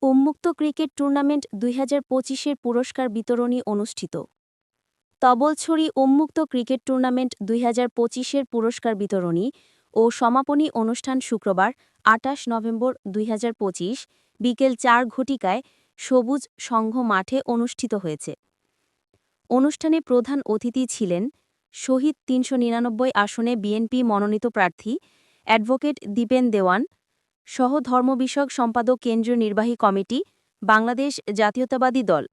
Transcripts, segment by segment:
উন্মুক্ত cricket tournament ২০২৫-এর পুরস্কার বিতরণী অনুষ্ঠিত। তবলছড়ি উন্মুক্ত ক্রিকেট টুর্নামেন্ট ২০২৫-এর পুরস্কার বিতরণী ও সমাপনী অনুষ্ঠান শুক্রবার ২৮ নভেম্বর ২০২৫ বিকেল ৪ ঘটিকায় সবুজ সংঘ মাঠে অনুষ্ঠিত হয়েছে। অনুষ্ঠানে প্রধান অতিথি ছিলেন শহীদ ৩৯৯ আসনে বিএনপি মনোনীত প্রার্থী অ্যাডভোকেট দীপেন দেওয়ান, সহ ধর্ম বিষয়ক সম্পাদক কেন্দ্রীয় নির্বাহী কমিটি, বাংলাদেশ জাতীয়তাবাদী দল।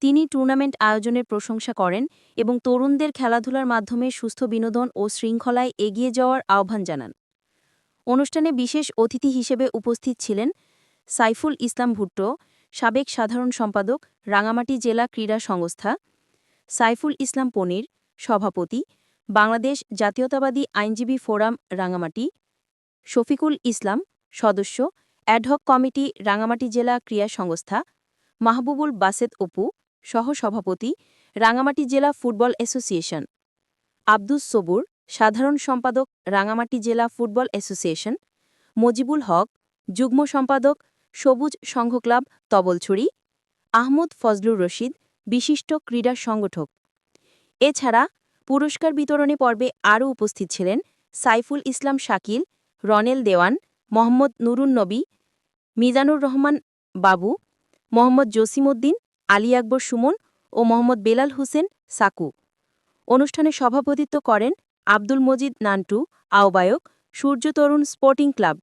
তিনি টুর্নামেন্ট আয়োজনের প্রশংসা করেন এবং তরুণদের খেলাধুলার মাধ্যমে সুস্থ বিনোদন ও শৃঙ্খলায় এগিয়ে যাওয়ার আহ্বান জানান। অনুষ্ঠানে বিশেষ অতিথি হিসেবে উপস্থিত ছিলেন সাইফুল ইসলাম ভুট্টো, সাবেক সাধারণ সম্পাদক, রাঙামাটি জেলা ক্রীড়া সংস্থা, সাইফুল ইসলাম পনির, সভাপতি, বাংলাদেশ জাতীয়তাবাদী আইনজীবী ফোরাম রাঙামাটি, শফিকুল ইসলাম, সদস্য, অ্যাডহক কমিটি, রাঙামাটি জেলা ক্রীড়া সংস্থা, মাহবুবুল বাসেত অপু, সহ-সভাপতি, রাঙামাটি জেলা ফুটবল অ্যাসোসিয়েশন, আব্দুস সবুর, সাধারণ সম্পাদক, রাঙামাটি জেলা ফুটবল অ্যাসোসিয়েশন, মজিবুল হক, যুগ্ম সম্পাদক, সবুজ সংঘ ক্লাব তবলছড়ি, আহমদ ফজলুর রশিদ, বিশিষ্ট ক্রীড়া সংগঠক। এছাড়া পুরস্কার বিতরণী পর্বে আরও উপস্থিত ছিলেন সাইফুল ইসলাম শাকিল, রনেল দেওয়ান, মোহাম্মদ নুরুন্নবী, মিজানুর রহমান বাবু, মোহাম্মদ জসিমউদ্দিন, আলী আকবর সুমন ও মোহাম্মদ বেলাল হোসেন সাকু। অনুষ্ঠানে সভাপতিত্ব করেন আব্দুল মজিদ নান্টু, আহ্বায়ক, সূর্য তরুণ স্পোর্টিং ক্লাব।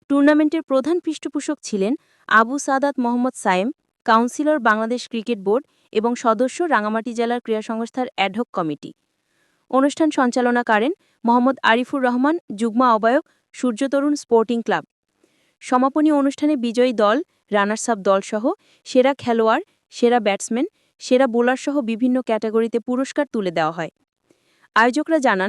টুর্নামেন্টের প্রধান পৃষ্ঠপোষক ছিলেন Abu Sadat Mohammad Sayem, councillor, Bangladesh cricket board এবং সদস্য, রাঙামাটি জেলার ক্রীড়া সংস্থার অ্যাডহক কমিটি। অনুষ্ঠান সঞ্চালনা করেন মোহাম্মদ আরিফুর রহমান, যুগ্ম আহ্বায়ক, সূর্য তরুণ স্পোর্টিং ক্লাব। সমাপনী অনুষ্ঠানে বিজয়ী দল, রানার্স আপ দলসহ সেরা খেলোয়াড়, সেরা ব্যাটসম্যান, সেরা বোলারসহ বিভিন্ন ক্যাটাগরিতে পুরস্কার তুলে দেওয়া হয়। আয়োজকরা জানান,